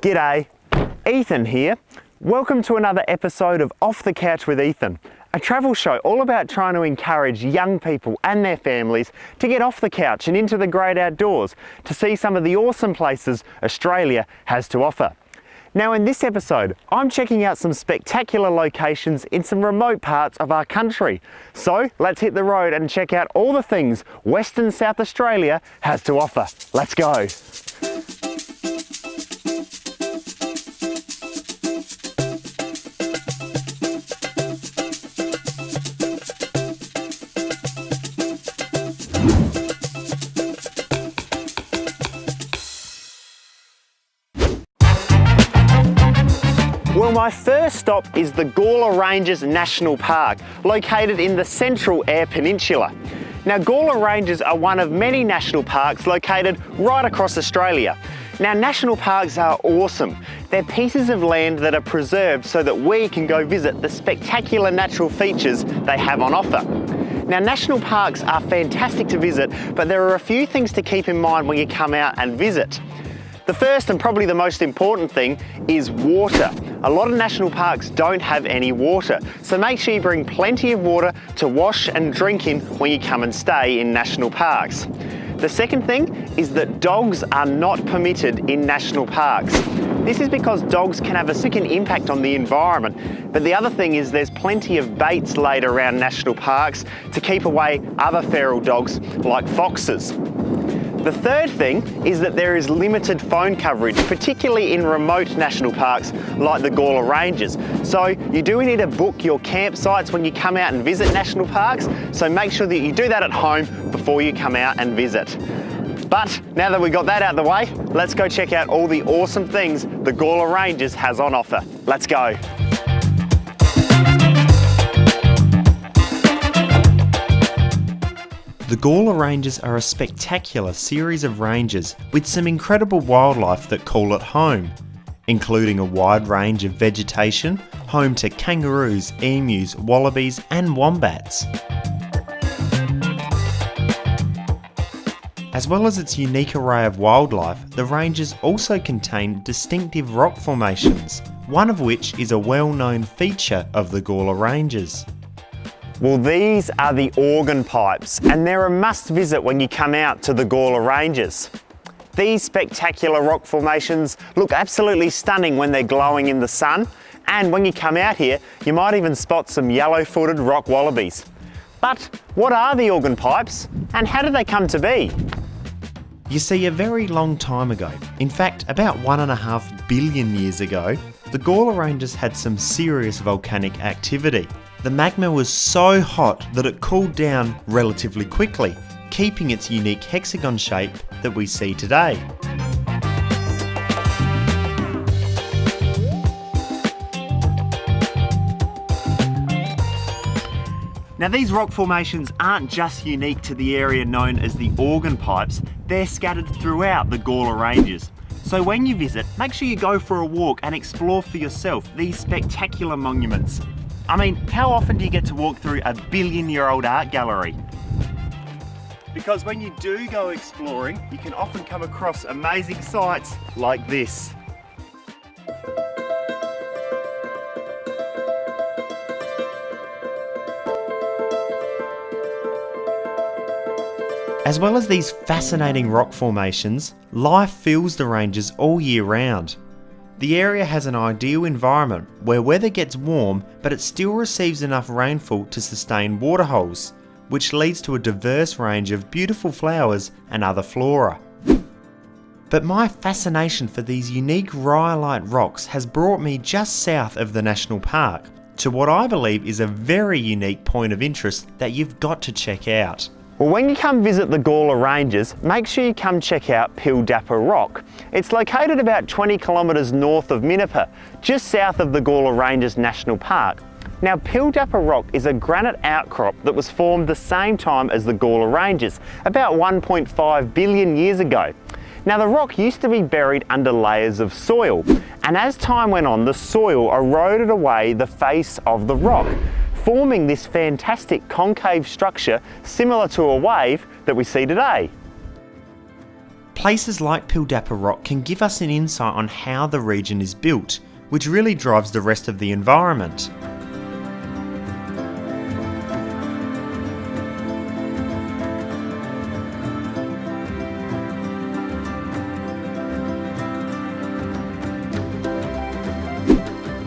G'day, Ethan here. Welcome to another episode of Off the Couch with Ethan, a travel show all about trying to encourage young people and their families to get off the couch and into the great outdoors to see some of the awesome places Australia has to offer. Now in this episode, I'm checking out some spectacular locations in some remote parts of our country. So let's hit the road and check out all the things Western South Australia has to offer. Let's go. Well, my first stop is the Gawler Ranges National Park, located in the central Eyre Peninsula. Now, Gawler Ranges are one of many national parks located right across Australia. Now, national parks are awesome. They're pieces of land that are preserved so that we can go visit the spectacular natural features they have on offer. Now, national parks are fantastic to visit, but there are a few things to keep in mind when you come out and visit. The first and probably the most important thing is water. A lot of national parks don't have any water, so make sure you bring plenty of water to wash and drink in when you come and stay in national parks. The second thing is that dogs are not permitted in national parks. This is because dogs can have a significant impact on the environment, but the other thing is there's plenty of baits laid around national parks to keep away other feral dogs like foxes. The third thing is that there is limited phone coverage, particularly in remote national parks like the Gawler Ranges. So you do need to book your campsites when you come out and visit national parks, so make sure that you do that at home before you come out and visit. But now that we got that out of the way, let's go check out all the awesome things the Gawler Ranges has on offer. Let's go. The Gawler Ranges are a spectacular series of ranges with some incredible wildlife that call it home, including a wide range of vegetation, home to kangaroos, emus, wallabies and wombats. As well as its unique array of wildlife, the ranges also contain distinctive rock formations, one of which is a well-known feature of the Gawler Ranges. Well, these are the organ pipes, and they're a must visit when you come out to the Gawler Ranges. These spectacular rock formations look absolutely stunning when they're glowing in the sun, and when you come out here, you might even spot some yellow-footed rock wallabies. But what are the organ pipes, and how did they come to be? You see, a very long time ago, in fact about 1.5 billion years ago, the Gawler Ranges had some serious volcanic activity. The magma was so hot that it cooled down relatively quickly, keeping its unique hexagon shape that we see today. Now, these rock formations aren't just unique to the area known as the organ pipes, they're scattered throughout the Gawler Ranges. So when you visit, make sure you go for a walk and explore for yourself these spectacular monuments. I mean, how often do you get to walk through a billion-year-old art gallery? Because when you do go exploring, you can often come across amazing sights like this. As well as these fascinating rock formations, life fills the ranges all year round. The area has an ideal environment where weather gets warm but it still receives enough rainfall to sustain waterholes, which leads to a diverse range of beautiful flowers and other flora. But my fascination for these unique rhyolite rocks has brought me just south of the national park to what I believe is a very unique point of interest that you've got to check out. Well, when you come visit the Gawler Ranges, make sure you come check out Pildappa Rock. It's located about 20 kilometres north of Minnipa, just south of the Gawler Ranges National Park. Now, Pildappa Rock is a granite outcrop that was formed the same time as the Gawler Ranges, about 1.5 billion years ago. Now, the rock used to be buried under layers of soil, and as time went on, the soil eroded away the face of the rock, forming this fantastic concave structure similar to a wave that we see today. Places like Pildappa Rock can give us an insight on how the region is built, which really drives the rest of the environment.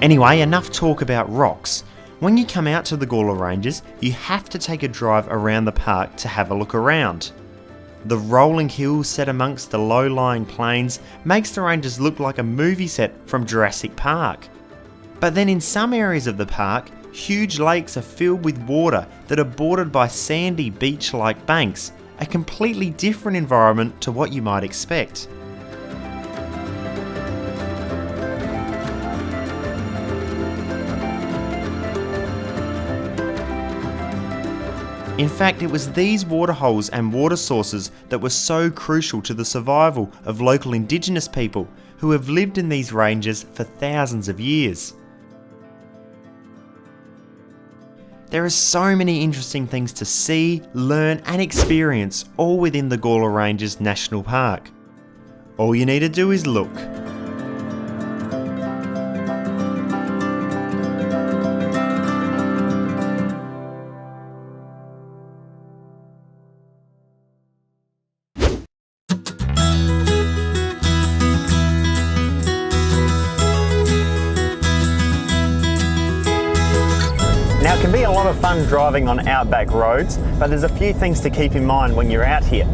Anyway, enough talk about rocks. When you come out to the Gawler Ranges, you have to take a drive around the park to have a look around. The rolling hills set amongst the low-lying plains makes the ranges look like a movie set from Jurassic Park. But then in some areas of the park, huge lakes are filled with water that are bordered by sandy beach-like banks, a completely different environment to what you might expect. In fact, it was these waterholes and water sources that were so crucial to the survival of local Indigenous people who have lived in these ranges for thousands of years. There are so many interesting things to see, learn and experience all within the Gawler Ranges National Park. All you need to do is look. Now it can be a lot of fun driving on Outback roads, but there's a few things to keep in mind when you're out here.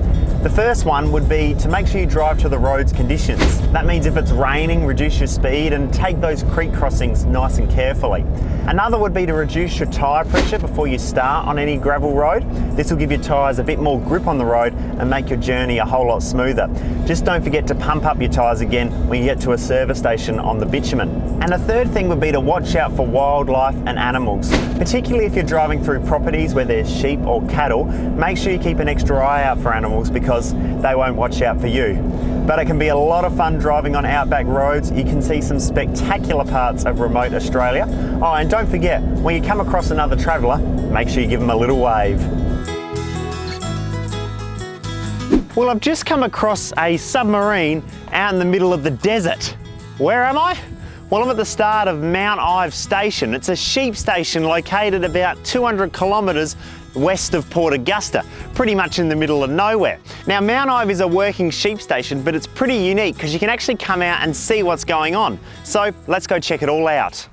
The first one would be to make sure you drive to the road's conditions. That means if it's raining, reduce your speed and take those creek crossings nice and carefully. Another would be to reduce your tyre pressure before you start on any gravel road. This will give your tyres a bit more grip on the road and make your journey a whole lot smoother. Just don't forget to pump up your tyres again when you get to a service station on the bitumen. And a third thing would be to watch out for wildlife and animals. Particularly if you're driving through properties where there's sheep or cattle, make sure you keep an extra eye out for animals because they won't watch out for you. But it can be a lot of fun driving on Outback roads. You can see some spectacular parts of remote Australia. Oh, and don't forget, when you come across another traveller, make sure you give them a little wave. Well, I've just come across a submarine out in the middle of the desert. Where am I? Well, I'm at the start of Mount Ive Station. It's a sheep station located about 200 kilometres west of Port Augusta, pretty much in the middle of nowhere. Now, Mount Ive is a working sheep station, but it's pretty unique because you can actually come out and see what's going on. So let's go check it all out.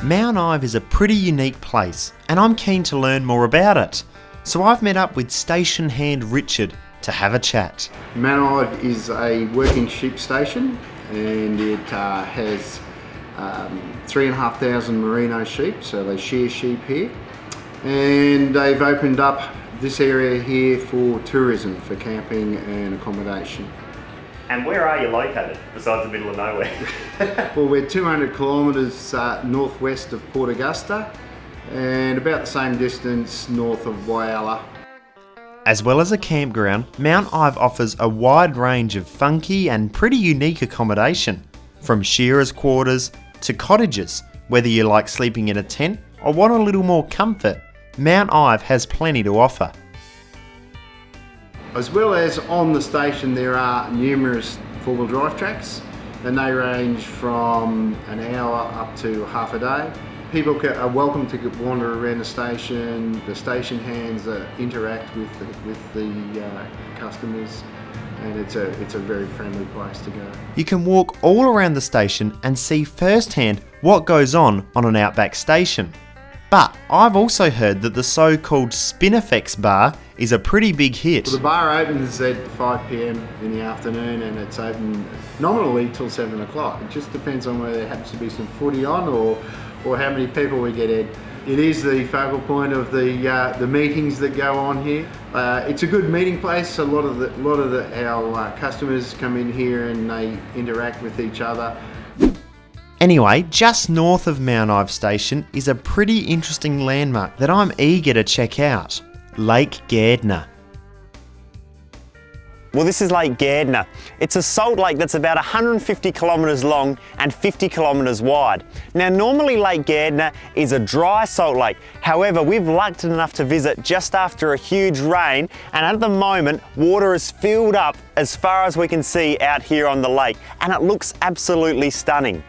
Mount Ive is a pretty unique place, and I'm keen to learn more about it. So I've met up with station hand Richard to have a chat. Mount Ive is a working sheep station and it has 3,500 merino sheep, so they shear sheep here. And they've opened up this area here for tourism, for camping and accommodation. And where are you located, besides the middle of nowhere? Well, we're 200 kilometres northwest of Port Augusta and about the same distance north of Whyalla. As well as a campground, Mount Ive offers a wide range of funky and pretty unique accommodation, from shearers' quarters to cottages. Whether you like sleeping in a tent or want a little more comfort, Mount Ive has plenty to offer. As well as on the station, there are numerous four-wheel drive tracks, and they range from an hour up to half a day. People are welcome to wander around the station. The station hands interact with the customers, and it's a very friendly place to go. You can walk all around the station and see firsthand what goes on an Outback station. But I've also heard that the so-called Spinifex bar is a pretty big hit. Well, the bar opens at 5 p.m. in the afternoon and it's open nominally till 7 o'clock. It just depends on whether there happens to be some footy on or how many people we get in. It is the focal point of the meetings that go on here. It's a good meeting place. A lot of our customers come in here and they interact with each other. Anyway, just north of Mount Ive Station is a pretty interesting landmark that I'm eager to check out, Lake Gardner. Well, this is Lake Gardner. It's a salt lake that's about 150 kilometres long and 50 kilometres wide. Now, normally Lake Gardner is a dry salt lake. However, we've lucked enough to visit just after a huge rain, and at the moment, water is filled up as far as we can see out here on the lake, and it looks absolutely stunning.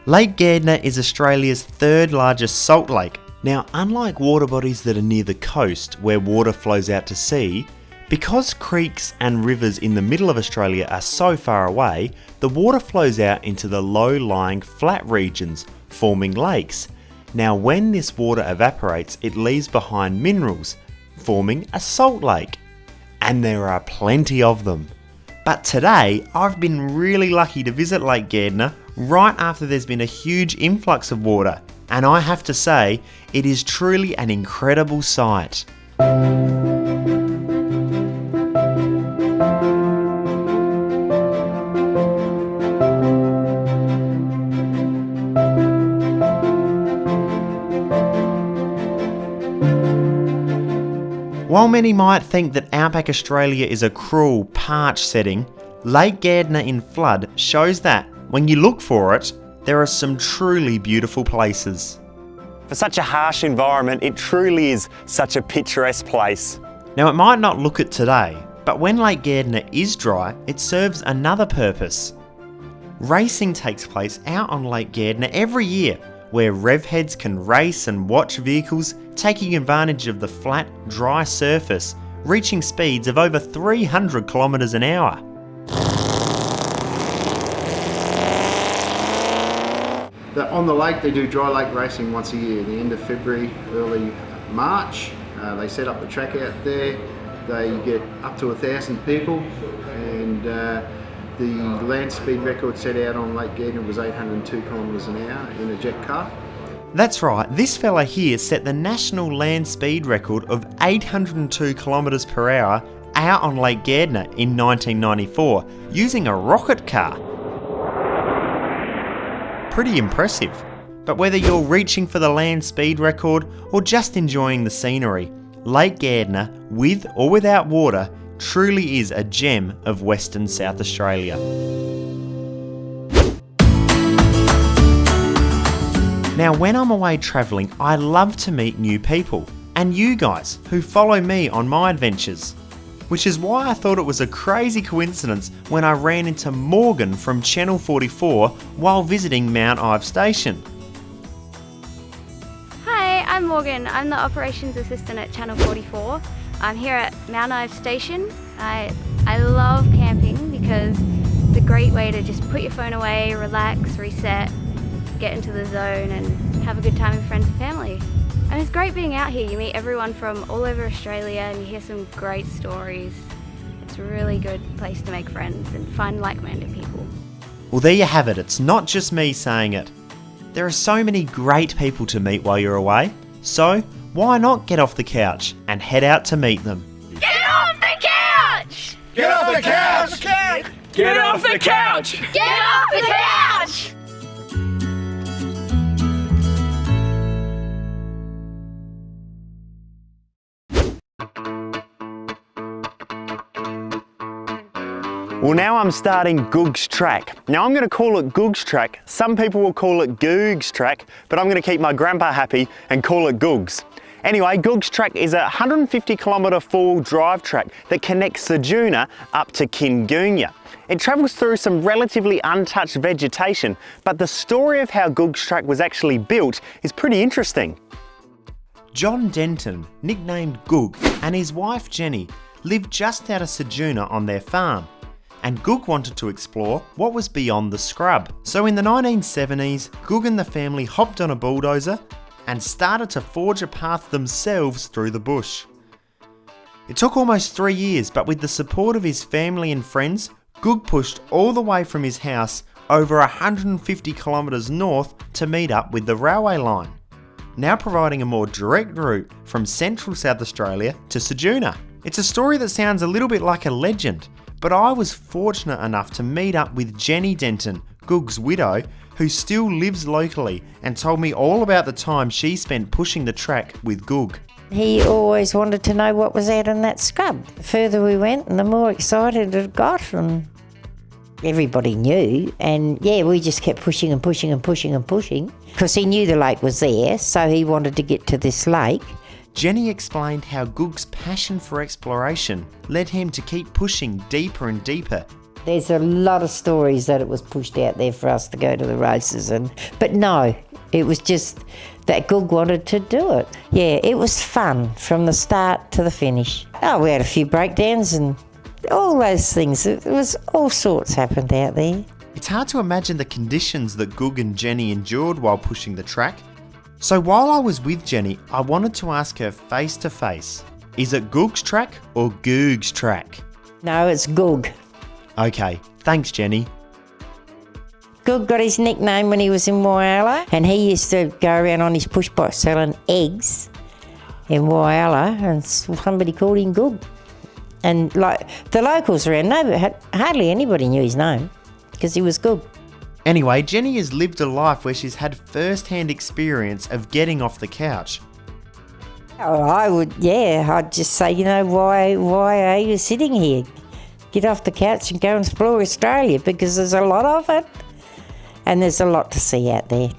Lake Gardner is Australia's third largest salt lake. Now, unlike water bodies that are near the coast where water flows out to sea, because creeks and rivers in the middle of Australia are so far away, the water flows out into the low-lying flat regions, forming lakes. Now, when this water evaporates, it leaves behind minerals, forming a salt lake. And there are plenty of them. But today, I've been really lucky to visit Lake Gardner right after there's been a huge influx of water. And I have to say, it is truly an incredible sight. While many might think that Outback Australia is a cruel, parched setting, Lake Gardner in flood shows that, when you look for it, there are some truly beautiful places. For such a harsh environment, it truly is such a picturesque place. Now, it might not look it today, but when Lake Gardner is dry, it serves another purpose. Racing takes place out on Lake Gardner every year, where rev heads can race and watch vehicles taking advantage of the flat, dry surface, reaching speeds of over 300 kilometres an hour. On the lake, they do dry lake racing once a year, the end of February, early March. They set up the track out there. They get up to 1,000 people, and the land speed record set out on Lake Gardner was 802 kilometres an hour in a jet car. That's right, this fella here set the national land speed record of 802 kilometres per hour out on Lake Gardner in 1994 using a rocket car. Pretty impressive. But whether you're reaching for the land speed record or just enjoying the scenery, Lake Gardner, with or without water, truly is a gem of Western South Australia. Now, when I'm away travelling, I love to meet new people, and you guys who follow me on my adventures. Which is why I thought it was a crazy coincidence when I ran into Morgan from Channel 44 while visiting Mount Ive Station. Hi, I'm Morgan. I'm the Operations Assistant at Channel 44. I'm here at Mount Ive Station. I love camping because it's a great way to just put your phone away, relax, reset, get into the zone and have a good time with friends and family. And it's great being out here. You meet everyone from all over Australia and you hear some great stories. It's a really good place to make friends and find like-minded people. Well, there you have it. It's not just me saying it. There are so many great people to meet while you're away. So why not get off the couch and head out to meet them? Get off the couch! Get off the couch! Get off the couch! Get off the couch! Well, now I'm starting Googs Track. Now I'm going to call it Googs Track. Some people will call it Googs Track, but I'm going to keep my grandpa happy and call it Googs. Anyway, Googs Track is a 150 kilometre four-wheel drive track that connects Ceduna up to Kingunya. It travels through some relatively untouched vegetation, but the story of how Googs Track was actually built is pretty interesting. John Denton, nicknamed Goog, and his wife Jenny lived just out of Ceduna on their farm. And Goog wanted to explore what was beyond the scrub. So in the 1970s, Goog and the family hopped on a bulldozer and started to forge a path themselves through the bush. It took almost 3 years, but with the support of his family and friends, Goog pushed all the way from his house over 150 kilometres north to meet up with the railway line, now providing a more direct route from central South Australia to Ceduna. It's a story that sounds a little bit like a legend, but I was fortunate enough to meet up with Jenny Denton, Goog's widow, who still lives locally and told me all about the time she spent pushing the track with Goog. He always wanted to know what was out in that scrub. The further we went and the more excited it got, and everybody knew. And yeah, we just kept pushing and pushing and pushing and pushing because he knew the lake was there, so he wanted to get to this lake. Jenny explained how Googs' passion for exploration led him to keep pushing deeper and deeper. There's a lot of stories that it was pushed out there for us to go to the races, but no, it was just that Goog wanted to do it. Yeah, it was fun from the start to the finish. Oh, we had a few breakdowns and all those things. It was all sorts happened out there. It's hard to imagine the conditions that Goog and Jenny endured while pushing the track. So while I was with Jenny, I wanted to ask her face to face, is it Goog's track or Googs' track? No, it's Goog. Okay, thanks Jenny. Goog got his nickname when he was in Whyalla, and he used to go around on his push bike selling eggs in Whyalla, and somebody called him Goog. And like the locals around, hardly anybody knew his name because he was Goog. Anyway, Jenny has lived a life where she's had first-hand experience of getting off the couch. Oh, I'd just say, why are you sitting here? Get off the couch and go and explore Australia because there's a lot of it and there's a lot to see out there.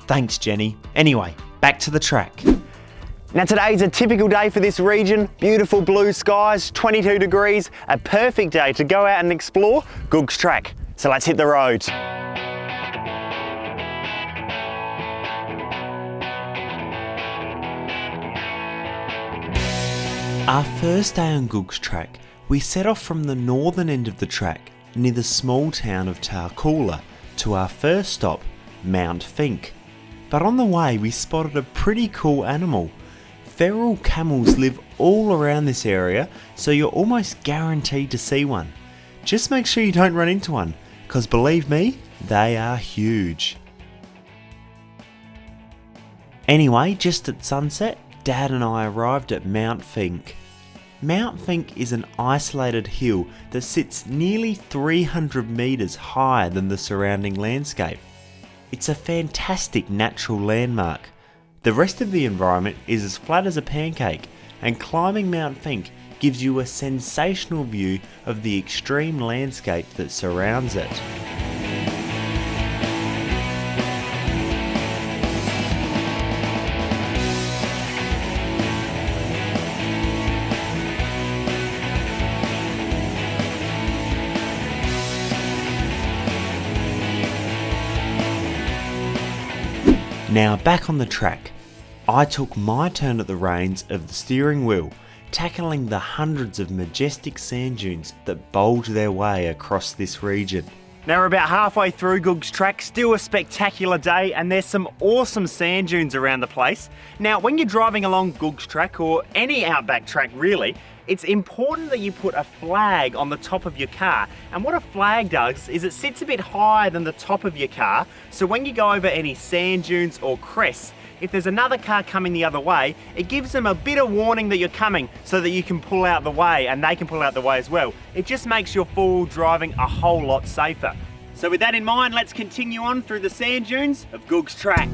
Thanks, Jenny. Anyway, back to the track. Now today's a typical day for this region. Beautiful blue skies, 22 degrees, a perfect day to go out and explore Goog's track. So let's hit the road. Our first day on Goog's track, we set off from the northern end of the track near the small town of Tarcoola to our first stop, Mount Finke. But on the way we spotted a pretty cool animal. Feral camels live all around this area, so you're almost guaranteed to see one. Just make sure you don't run into one, because believe me, they are huge. Anyway, just at sunset, Dad and I arrived at Mount Finke. Mount Finke is an isolated hill that sits nearly 300 metres higher than the surrounding landscape. It's a fantastic natural landmark. The rest of the environment is as flat as a pancake, and climbing Mount Finke gives you a sensational view of the extreme landscape that surrounds it. Now back on the track, I took my turn at the reins of the steering wheel, tackling the hundreds of majestic sand dunes that bulge their way across this region. Now we're about halfway through Goog's track, still a spectacular day, and there's some awesome sand dunes around the place. Now when you're driving along Goog's track, or any Outback track really, it's important that you put a flag on the top of your car. And what a flag does is it sits a bit higher than the top of your car, so when you go over any sand dunes or crests, if there's another car coming the other way, it gives them a bit of warning that you're coming so that you can pull out the way and they can pull out the way as well. It just makes your four-wheel driving a whole lot safer. So with that in mind, let's continue on through the sand dunes of Goog's track.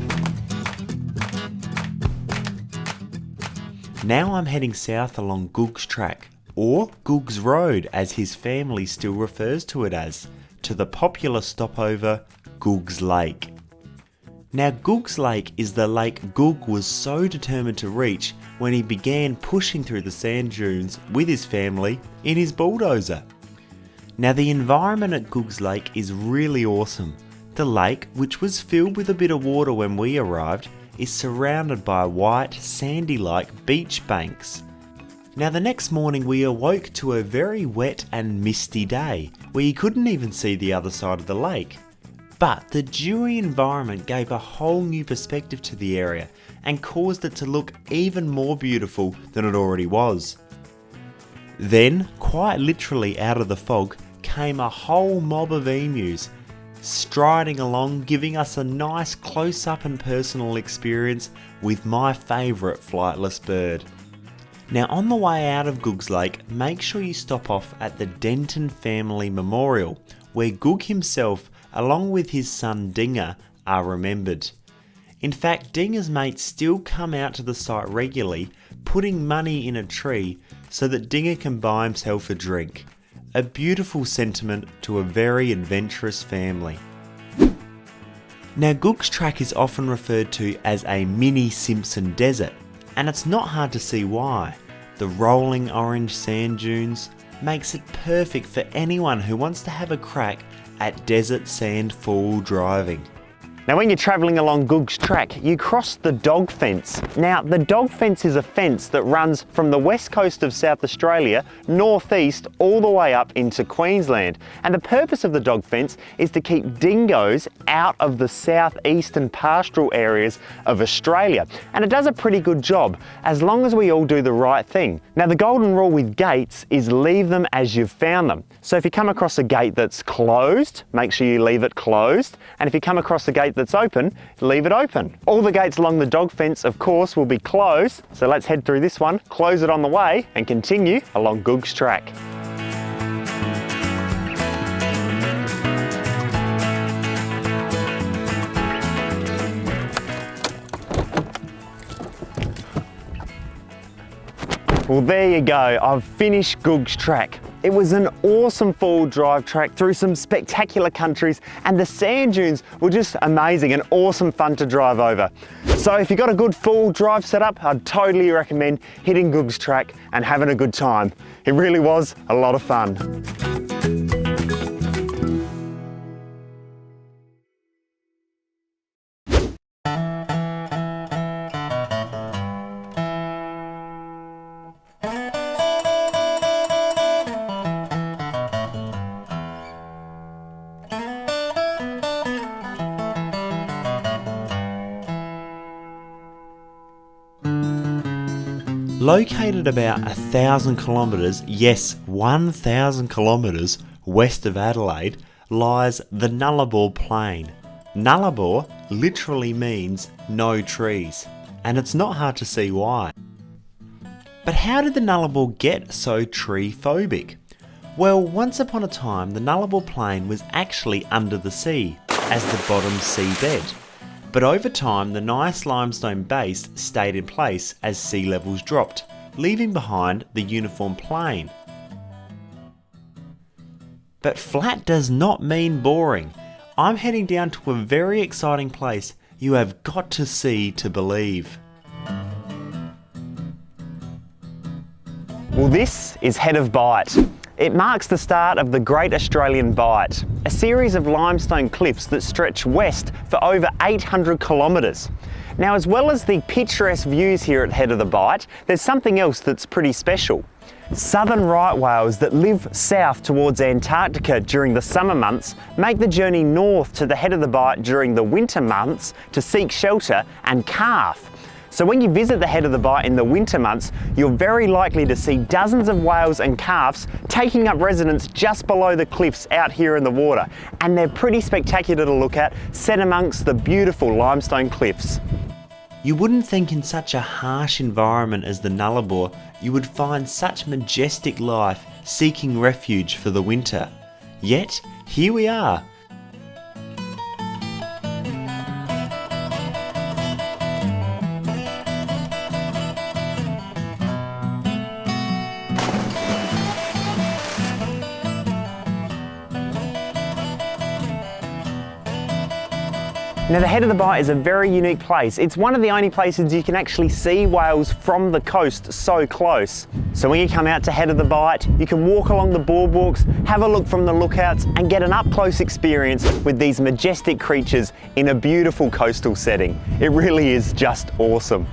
Now I'm heading south along Goog's track, or Goog's Road as his family still refers to it as, to the popular stopover Goog's Lake. Now Goog's Lake is the lake Goog was so determined to reach when he began pushing through the sand dunes with his family in his bulldozer. Now the environment at Goog's Lake is really awesome. The lake, which was filled with a bit of water when we arrived, is surrounded by white, sandy-like beach banks. Now the next morning we awoke to a very wet and misty day, where you couldn't even see the other side of the lake. But the dewy environment gave a whole new perspective to the area and caused it to look even more beautiful than it already was. Then, quite literally out of the fog, came a whole mob of emus, striding along, giving us a nice close-up and personal experience with my favourite flightless bird. Now on the way out of Goog's Lake, make sure you stop off at the Denton Family Memorial, where Goog himself, along with his son Dinger, are remembered. In fact, Dinger's mates still come out to the site regularly, putting money in a tree so that Dinger can buy himself a drink. A beautiful sentiment to a very adventurous family. Now, Googs Track is often referred to as a mini Simpson Desert, and it's not hard to see why. The rolling orange sand dunes makes it perfect for anyone who wants to have a crack at desert sand four-wheel driving. Now when you're travelling along Googs Track, you cross the dog fence. Now the dog fence is a fence that runs from the west coast of South Australia, northeast, all the way up into Queensland. And the purpose of the dog fence is to keep dingoes out of the southeastern pastoral areas of Australia. And it does a pretty good job, as long as we all do the right thing. Now the golden rule with gates is leave them as you've found them. So if you come across a gate that's closed, make sure you leave it closed. And if you come across a gate that's open, leave it open. All the gates along the dog fence, of course, will be closed. So let's head through this one, close it on the way, and continue along Googs Track. Well, there you go. I've finished Googs Track. It was an awesome four-wheel drive track through some spectacular countries, and the sand dunes were just amazing and awesome fun to drive over. So if you've got a good four-wheel drive setup, I'd totally recommend hitting Googs Track and having a good time. It really was a lot of fun. Located about 1,000 kilometres, yes 1,000 kilometres west of Adelaide, lies the Nullarbor Plain. Nullarbor literally means no trees, and it's not hard to see why. But how did the Nullarbor get so tree phobic? Well, once upon a time the Nullarbor Plain was actually under the sea, as the bottom seabed. But over time, the nice limestone base stayed in place as sea levels dropped, leaving behind the uniform plain. But flat does not mean boring. I'm heading down to a very exciting place you have got to see to believe. Well, this is Head of Bight. It marks the start of the Great Australian Bight, a series of limestone cliffs that stretch west for over 800 kilometres. Now, as well as the picturesque views here at Head of the Bight, there's something else that's pretty special. Southern right whales that live south towards Antarctica during the summer months make the journey north to the Head of the Bight during the winter months to seek shelter and calf. So when you visit the Head of the Bight in the winter months, you're very likely to see dozens of whales and calves taking up residence just below the cliffs out here in the water. And they're pretty spectacular to look at, set amongst the beautiful limestone cliffs. You wouldn't think in such a harsh environment as the Nullarbor you would find such majestic life seeking refuge for the winter. Yet, here we are. Now the Head of the Bight is a very unique place. It's one of the only places you can actually see whales from the coast so close. So when you come out to Head of the Bight, you can walk along the boardwalks, have a look from the lookouts and get an up-close experience with these majestic creatures in a beautiful coastal setting. It really is just awesome.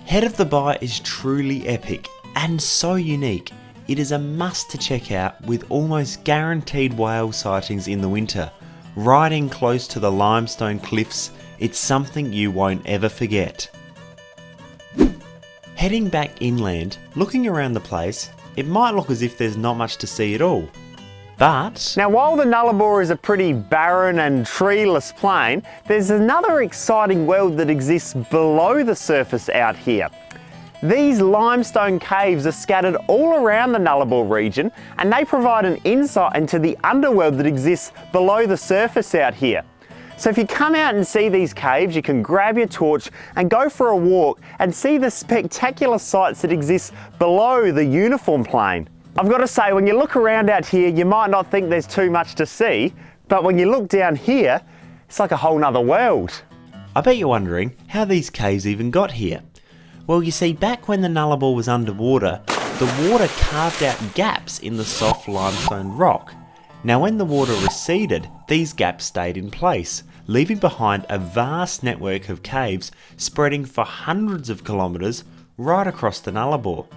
Head of the Bight is truly epic and so unique. It is a must to check out with almost guaranteed whale sightings in the winter. Riding close to the limestone cliffs, it's something you won't ever forget. Heading back inland, looking around the place, it might look as if there's not much to see at all. But now while the Nullarbor is a pretty barren and treeless plain, there's another exciting world that exists below the surface out here. These limestone caves are scattered all around the Nullarbor region, and they provide an insight into the underworld that exists below the surface out here. So if you come out and see these caves, you can grab your torch and go for a walk and see the spectacular sights that exist below the uniform plane. I've got to say, when you look around out here, you might not think there's too much to see, but when you look down here, it's like a whole nother world. I bet you're wondering how these caves even got here. Well, you see, back when the Nullarbor was underwater, the water carved out gaps in the soft limestone rock. Now when the water receded, these gaps stayed in place, leaving behind a vast network of caves spreading for hundreds of kilometres right across the Nullarbor.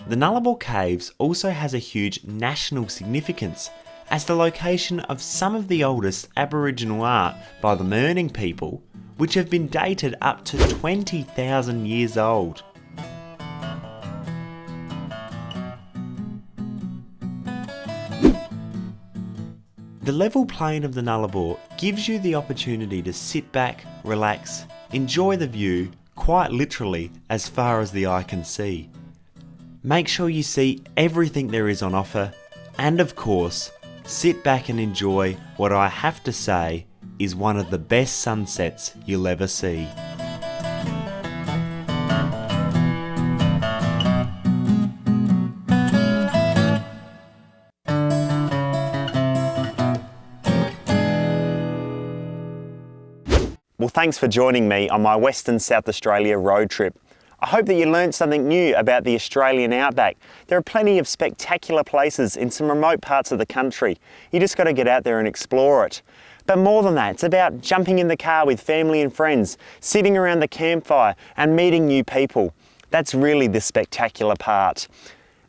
The Nullarbor Caves also has a huge national significance as the location of some of the oldest Aboriginal art by the Mirning people, which have been dated up to 20,000 years old. The level plain of the Nullarbor gives you the opportunity to sit back, relax, enjoy the view, quite literally as far as the eye can see. Make sure you see everything there is on offer, and of course, sit back and enjoy what I have to say is one of the best sunsets you'll ever see. Well, thanks for joining me on my Western South Australia road trip. I hope that you learned something new about the Australian Outback. There are plenty of spectacular places in some remote parts of the country. You just got to get out there and explore it. But more than that, it's about jumping in the car with family and friends, sitting around the campfire and meeting new people. That's really the spectacular part.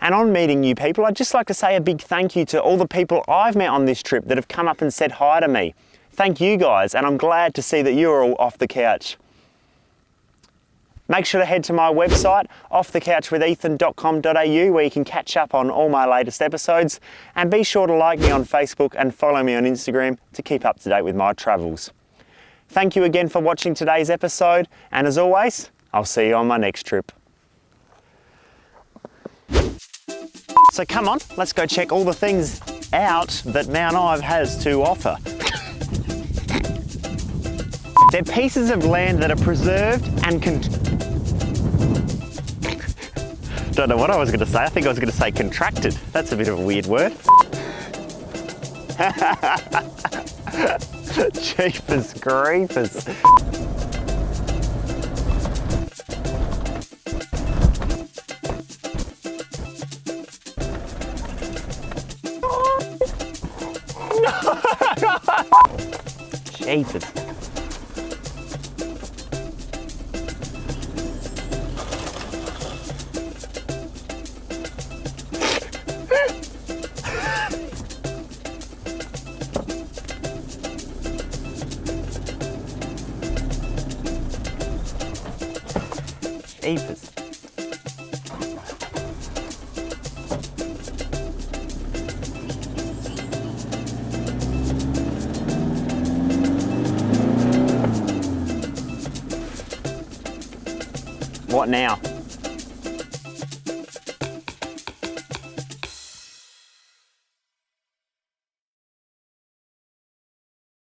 And on meeting new people, I'd just like to say a big thank you to all the people I've met on this trip that have come up and said hi to me. Thank you guys, and I'm glad to see that you're all off the couch. Make sure to head to my website, offthecouchwithethan.com.au, where you can catch up on all my latest episodes, and be sure to like me on Facebook and follow me on Instagram to keep up to date with my travels. Thank you again for watching today's episode, and as always, I'll see you on my next trip. So come on, let's go check all the things out that Mount Ive has to offer. They're pieces of land that are preserved and don't know what I was going to say. I think I was going to say contracted. That's a bit of a weird word. Jeepers creepers. Jeepers. Jeepers. What now?